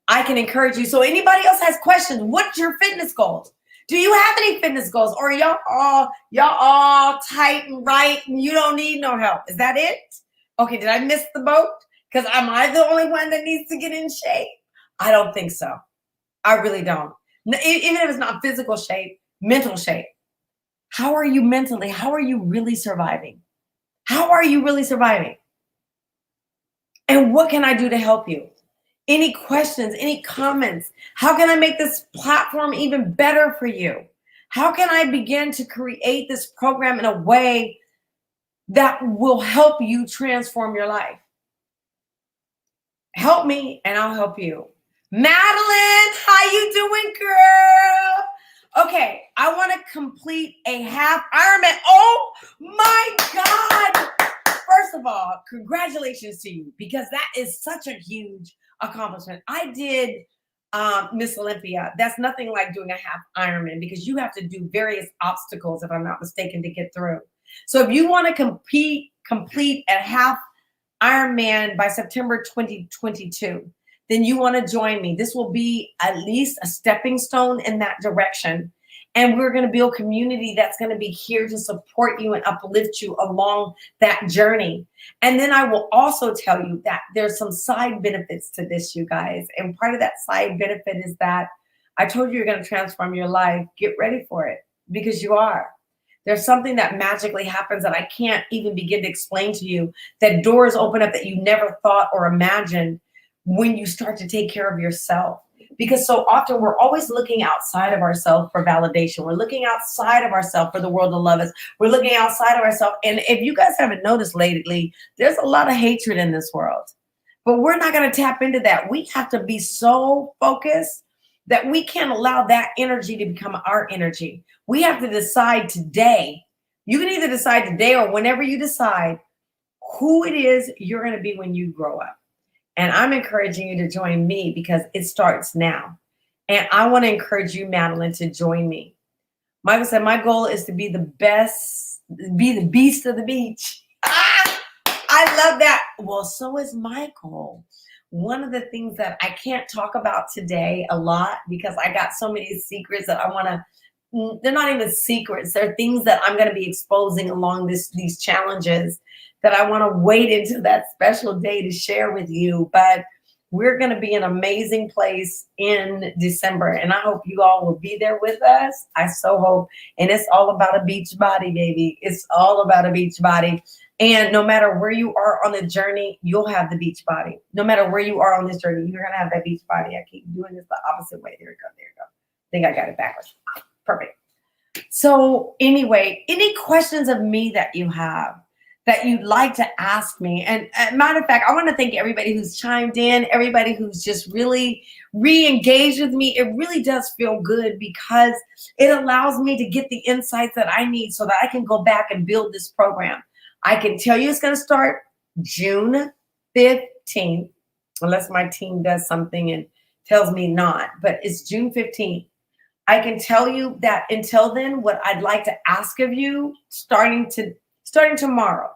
can encourage you. So anybody else has questions, what's your fitness goals? Do you have any fitness goals? Or y'all all tight and right and you don't need no help? Is that it? Okay, did I miss the boat? Because am I the only one that needs to get in shape? I don't think so. I really don't. Even if it's not physical shape, mental shape. How are you mentally? How are you really surviving? How are you really surviving? And what can I do to help you? Any questions, any comments? How can I make this platform even better for you? How can I begin to create this program in a way that will help you transform your life? Help me and I'll help you. Madeline, how you doing, girl? Okay, I want to complete a half Ironman. Oh my God. First of all, congratulations to you, because that is such a huge accomplishment. I did Miss Olympia. That's nothing like doing a half Ironman, because you have to do various obstacles, if I'm not mistaken, to get through. So if you want to complete a half Ironman by September 2022, then you want to join me. This will be at least a stepping stone in that direction. And we're going to build community that's going to be here to support you and uplift you along that journey. And then I will also tell you that there's some side benefits to this, you guys. And part of that side benefit is that I told you you're going to transform your life. Get ready for it, because you are. There's something that magically happens that I can't even begin to explain to you, that doors open up that you never thought or imagined when you start to take care of yourself. Because so often we're always looking outside of ourselves for validation. We're looking outside of ourselves for the world to love us. We're looking outside of ourselves. And if you guys haven't noticed lately, there's a lot of hatred in this world. But we're not going to tap into that. We have to be so focused that we can't allow that energy to become our energy. We have to decide today. You can either decide today or whenever you decide who it is you're going to be when you grow up. And I'm encouraging you to join me, because it starts now. And I want to encourage you, Madeline, to join me. Michael said, my goal is to be the best, be the beast of the beach. I love that. Well, so is my goal. One of the things that I can't talk about today a lot, because I got so many secrets that I want to, they're not even secrets. They're things that I'm going to be exposing along these challenges that I want to wait until that special day to share with you. But we're going to be in an amazing place in December, and I hope you all will be there with us. I so hope. And it's all about a beach body, baby. It's all about a beach body. And no matter where you are on the journey, you'll have the beach body. No matter where you are on this journey, you're going to have that beach body. I keep doing this the opposite way. There we go. There we go. I think I got it backwards. Perfect. So anyway, any questions of me that you have, that you'd like to ask me? And matter of fact, I want to thank everybody who's chimed in, everybody who's just really re-engaged with me. It really does feel good, because it allows me to get the insights that I need so that I can go back and build this program. I can tell you it's going to start June 15th, unless my team does something and tells me not, but it's June 15th. I can tell you that until then, what I'd like to ask of you, starting tomorrow,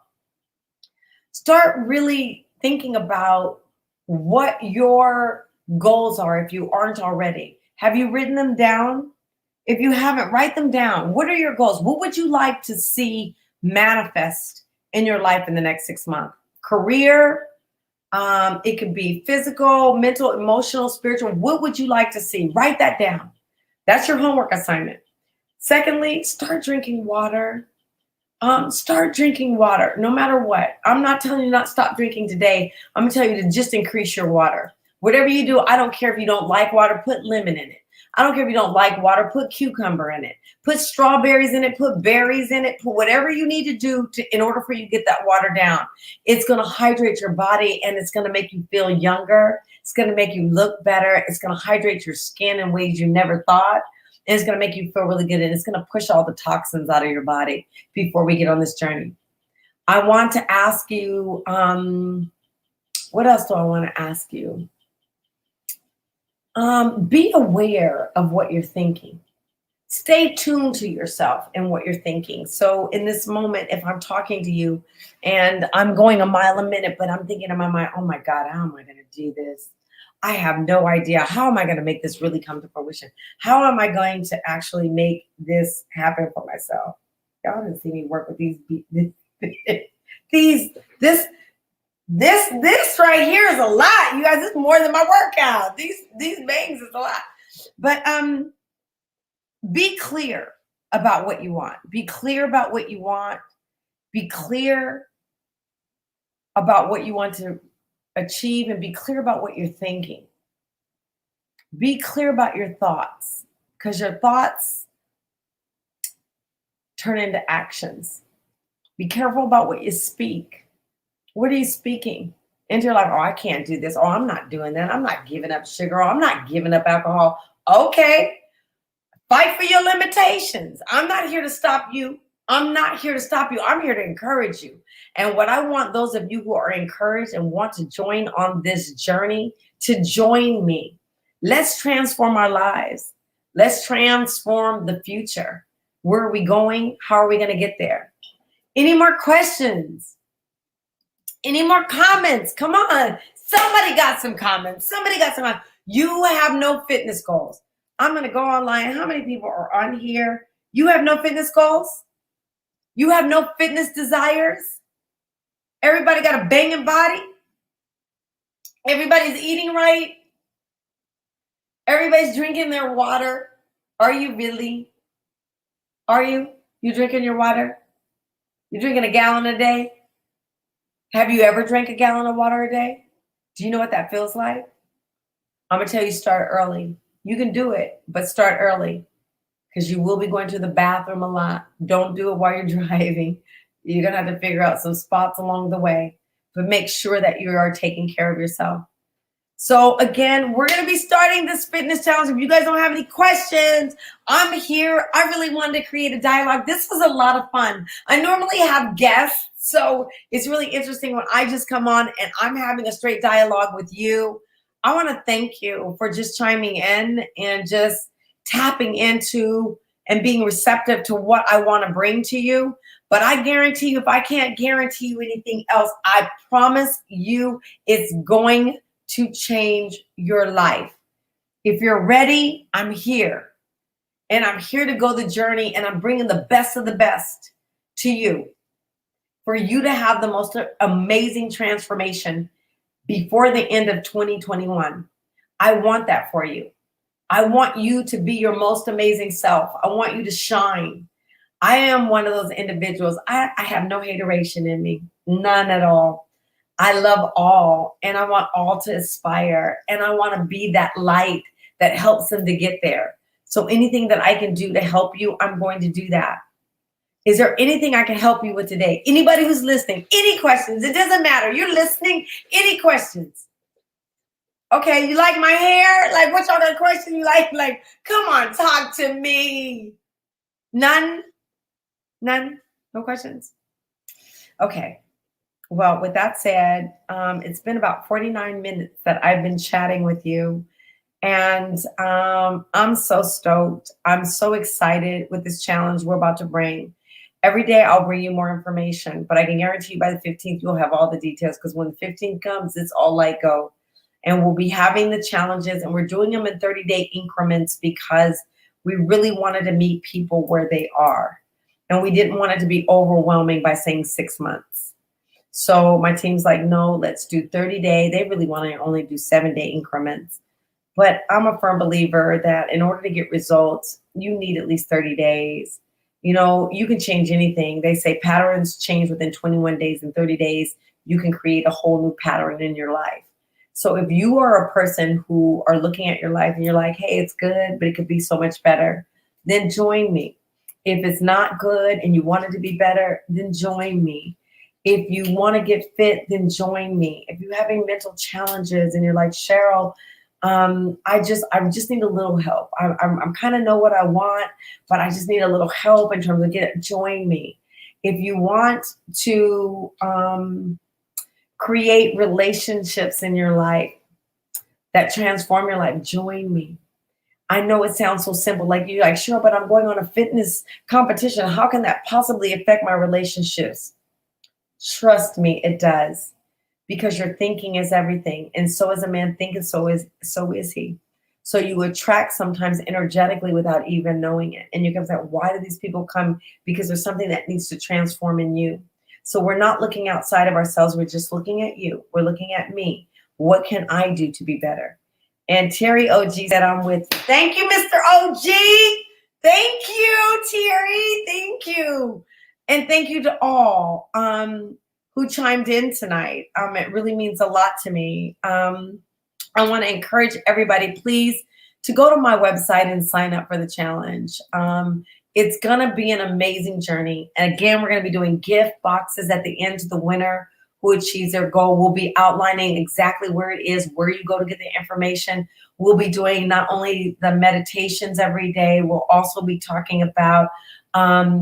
start really thinking about what your goals are if you aren't already. Have you written them down? If you haven't, write them down. What are your goals? What would you like to see manifest in your life in the next 6 months? Career, it could be physical, mental, emotional, spiritual. What would you like to see? Write that down. That's your homework assignment. Secondly, start drinking water. Start drinking water no matter what. I'm not telling you not stop drinking today. I'm gonna tell you to just increase your water. Whatever you do, I don't care if you don't like water, put lemon in it. I don't care if you don't like water, put cucumber in it. Put strawberries in it, put berries in it, put whatever you need to do in order for you to get that water down. It's gonna hydrate your body and it's gonna make you feel younger. It's gonna make you look better. It's gonna hydrate your skin in ways you never thought. And it's going to make you feel really good. And it's going to push all the toxins out of your body before we get on this journey. I want to ask you, what else do I want to ask you? Be aware of what you're thinking. Stay tuned to yourself and what you're thinking. So in this moment, if I'm talking to you and I'm going a mile a minute, but I'm thinking in my mind, oh my God, how am I going to do this? I have no idea. How am I going to make this really come to fruition? How am I going to actually make this happen for myself? Y'all didn't see me work with this right here is a lot. You guys, this is more than my workout. These bangs is a lot. But be clear about what you want. Be clear about what you want. Be clear about what you want to achieve and be clear about what you're thinking. Be clear about your thoughts because your thoughts turn into actions. Be careful about what you speak. What are you speaking into your life? Oh, I can't do this. Oh, I'm not doing that. I'm not giving up sugar. Oh, I'm not giving up alcohol. Okay. Fight for your limitations. I'm not here to stop you. I'm not here to stop you. I'm here to encourage you. And what I want those of you who are encouraged and want to join on this journey to join me. Let's transform our lives. Let's transform the future. Where are we going? How are we going to get there? Any more questions? Any more comments? Come on. Somebody got some comments. Somebody got some comments. You have no fitness goals. I'm going to go online. How many people are on here? You have no fitness goals? You have no fitness desires? Everybody got a banging body? Everybody's eating right? Everybody's drinking their water? Are you really? Are you? You drinking your water? You drinking a gallon a day? Have you ever drank a gallon of water a day? Do you know what that feels like? I'm going to tell you, start early. You can do it, but start early because you will be going to the bathroom a lot. Don't do it while you're driving. You're going to have to figure out some spots along the way, but make sure that you are taking care of yourself. So again, we're going to be starting this fitness challenge. If you guys don't have any questions, I'm here. I really wanted to create a dialogue. This was a lot of fun. I normally have guests, so it's really interesting when I just come on and I'm having a straight dialogue with you. I want to thank you for just chiming in and just tapping into and being receptive to what I want to bring to you. But I guarantee you, if I can't guarantee you anything else, I promise you it's going to change your life. If you're ready, I'm here. And I'm here to go the journey, and I'm bringing the best of the best to you for you to have the most amazing transformation before the end of 2021. I want that for you. I want you to be your most amazing self. I want you to shine. I am one of those individuals. I have no hateration in me, none at all. I love all, and I want all to aspire, and I want to be that light that helps them to get there. So anything that I can do to help you, I'm going to do that. Is there anything I can help you with today? Anybody who's listening, any questions? It doesn't matter. You're listening. Any questions? Okay, you like my hair? Like, what's all that question you like? Like, come on, talk to me. None? None? No questions? Okay. Well, with that said, it's been about 49 minutes that I've been chatting with you. And I'm so stoked. I'm so excited with this challenge we're about to bring. Every day I'll bring you more information, but I can guarantee you by the 15th, you'll have all the details, because when the 15th comes, it's all light go. And we'll be having the challenges, and we're doing them in 30-day increments because we really wanted to meet people where they are. And we didn't want it to be overwhelming by saying 6 months. So my team's like, no, let's do 30-day. They really want to only do 7-day increments. But I'm a firm believer that in order to get results, you need at least 30 days. You know, you can change anything. They say patterns change within 21 days, and 30 days, you can create a whole new pattern in your life. So if you are a person who are looking at your life and you're like, hey, it's good, but it could be so much better, then join me. If it's not good and you want it to be better, then join me. If you want to get fit, then join me. If you're having mental challenges and you're like, Cheryl, I just need a little help. I'm kind of know what I want, but I just need a little help in terms of join me. If you want to create relationships in your life that transform your life, join me. I know it sounds so simple, like you're like, sure, but I'm going on a fitness competition. How can that possibly affect my relationships? Trust me, it does. Because your thinking is everything. And so is a man thinking, so is he. So you attract sometimes energetically without even knowing it. And you can say, why do these people come? Because there's something that needs to transform in you. So we're not looking outside of ourselves. We're just looking at you. We're looking at me. What can I do to be better? And Terry OG said, I'm with you. Thank you, Mr. OG. Thank you, Terry. Thank you. And thank you to all who chimed in tonight. It really means a lot to me. I want to encourage everybody, please, to go to my website and sign up for the challenge. It's going to be an amazing journey. And again, we're going to be doing gift boxes at the end to the winner who achieves their goal. We'll be outlining exactly where it is, where you go to get the information. We'll be doing not only the meditations every day, we'll also be talking about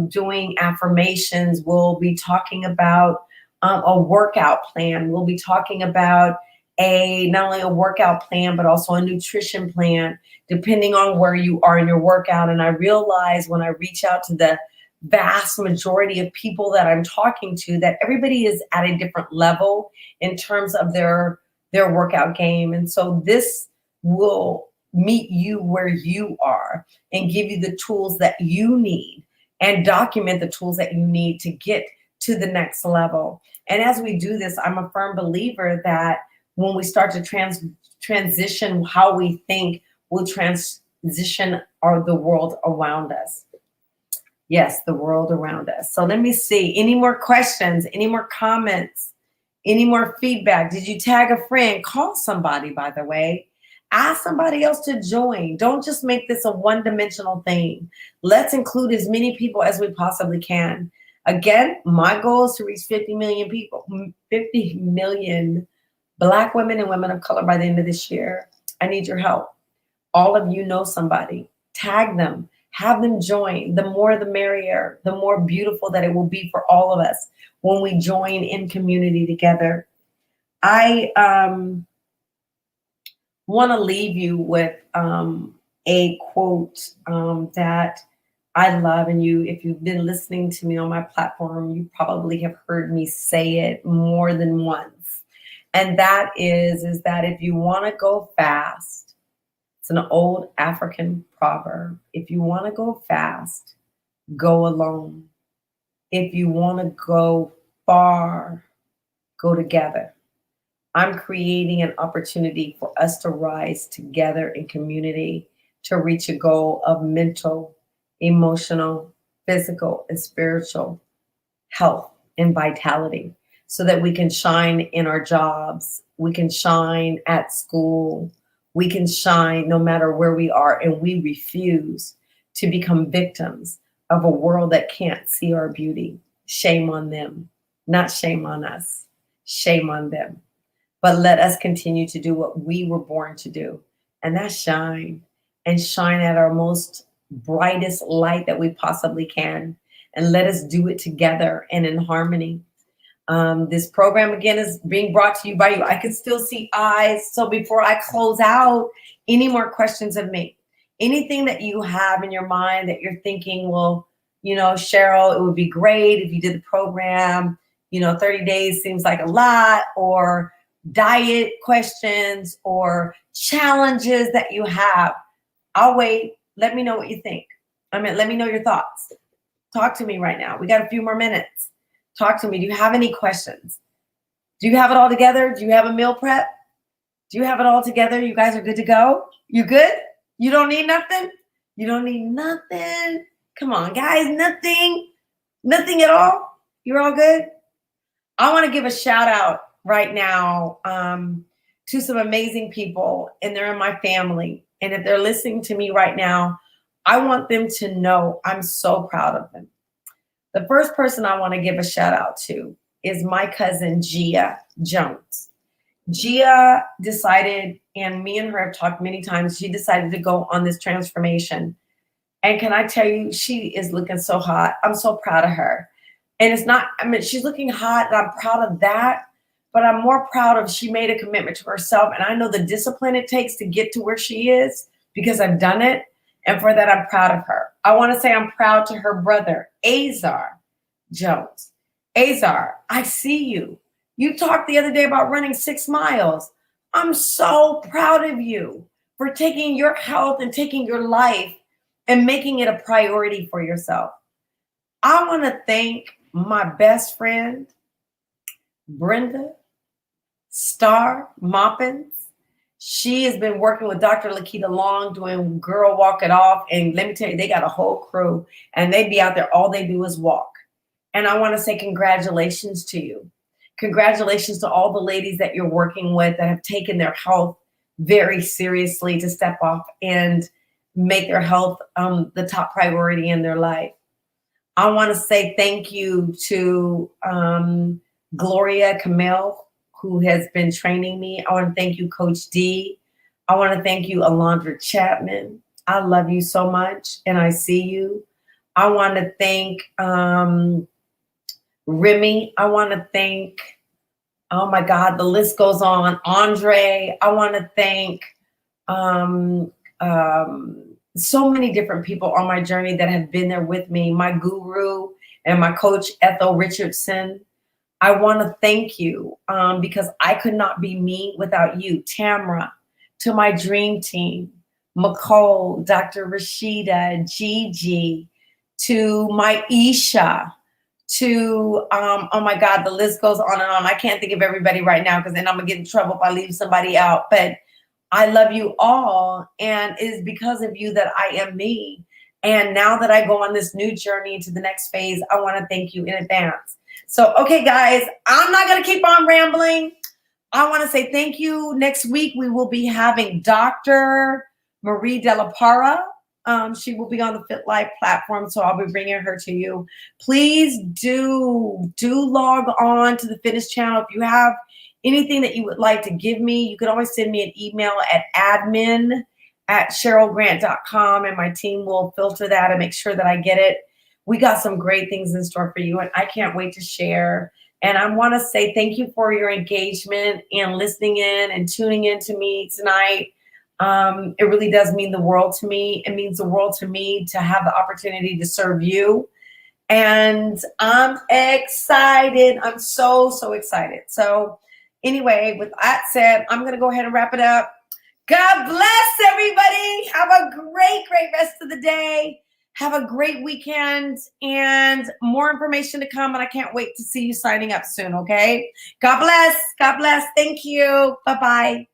doing affirmations. We'll be talking about a workout plan. We'll be talking about not only a workout plan, but also a nutrition plan, depending on where you are in your workout. And I realize when I reach out to the vast majority of people that I'm talking to, that everybody is at a different level in terms of their workout game. And so this will meet you where you are and give you the tools that you need and document the tools that you need to get to the next level. And as we do this, I'm a firm believer that when we start to transition how we think, we'll transition the world around us. Yes, the world around us. So let me see. Any more questions? Any more comments? Any more feedback? Did you tag a friend? Call somebody, by the way. Ask somebody else to join. Don't just make this a one-dimensional thing. Let's include as many people as we possibly can. Again, my goal is to reach 50 million people, 50 million Black women and women of color by the end of this year. I need your help. All of you know somebody. Tag them. Have them join. The more the merrier, the more beautiful that it will be for all of us when we join in community together. I want to leave you with a quote that I love. And if you've been listening to me on my platform, you probably have heard me say it more than once. And that is that if you want to go fast, it's an old African proverb. If you want to go fast, go alone. If you want to go far, go together. I'm creating an opportunity for us to rise together in community to reach a goal of mental, emotional, physical, and spiritual health and vitality so that we can shine in our jobs. We can shine at school. We can shine no matter where we are, and we refuse to become victims of a world that can't see our beauty. Shame on them, not shame on us. Shame on them. But let us continue to do what we were born to do, and that's shine, and shine at our most brightest light that we possibly can. And let us do it together and in harmony. This program, again, is being brought to you by you. I can still see eyes. So before I close out, any more questions of me? Anything that you have in your mind that you're thinking will, Cheryl, it would be great if you did the program. 30 days seems like a lot, or diet questions or challenges that you have. I'll wait. Let me know what you think. Let me know your thoughts. Talk to me right now. We got a few more minutes. Talk to me. Do you have any questions? Do you have it all together? Do you have a meal prep? Do you have it all together? You guys are good to go? You good? You don't need nothing? You don't need nothing? Come on, guys. Nothing? Nothing at all? You're all good? I want to give a shout out right now to some amazing people, and they're in my family. And if they're listening to me right now, I want them to know I'm so proud of them. The first person I want to give a shout out to is my cousin, Gia Jones. Gia decided, and me and her have talked many times, she decided to go on this transformation. And can I tell you, she is looking so hot. I'm so proud of her. And it's not, she's looking hot, and I'm proud of that. But I'm more proud of she made a commitment to herself. And I know the discipline it takes to get to where she is because I've done it. And for that, I'm proud of her. I want to say I'm proud to her brother, Azar Jones. Azar, I see you. You talked the other day about running 6 miles. I'm so proud of you for taking your health and taking your life and making it a priority for yourself. I want to thank my best friend, Brenda Starr Moppins. She has been working with Dr. Lakita Long doing Girl Walk It Off. And let me tell you, they got a whole crew and they be out there. All they do is walk. And I want to say congratulations to you. Congratulations to all the ladies that you're working with that have taken their health very seriously to step off and make their health the top priority in their life. I want to say thank you to Gloria Camille, who has been training me. I want to thank you, Coach D. I want to thank you, Alondra Chapman. I love you so much, and I see you. I want to thank Remy. I want to thank, oh my God, the list goes on. Andre. I want to thank so many different people on my journey that have been there with me. My guru and my coach, Ethel Richardson. I want to thank you because I could not be me without you. Tamra, to my dream team, Nicole, Dr. Rashida, Gigi, to my Isha, to, oh my God, the list goes on and on. I can't think of everybody right now because then I'm going to get in trouble if I leave somebody out. But I love you all. And it is because of you that I am me. And now that I go on this new journey into the next phase, I want to thank you in advance. So, okay, guys, I'm not going to keep on rambling. I want to say thank you. Next week, we will be having Dr. Marie Della Parra. She will be on the Fit Life platform, so I'll be bringing her to you. Please do log on to the fitness channel. If you have anything that you would like to give me, you can always send me an email at admin@cherylgrant.com, and my team will filter that and make sure that I get it. We got some great things in store for you, and I can't wait to share. And I want to say thank you for your engagement and listening in and tuning in to me tonight. It really does mean the world to me. It means the world to me to have the opportunity to serve you. And I'm excited. I'm so excited. So anyway, with that said, I'm going to go ahead and wrap it up. God bless everybody. Have a great rest of the day. Have a great weekend, and more information to come. And I can't wait to see you signing up soon. Okay. God bless. God bless. Thank you. Bye-bye.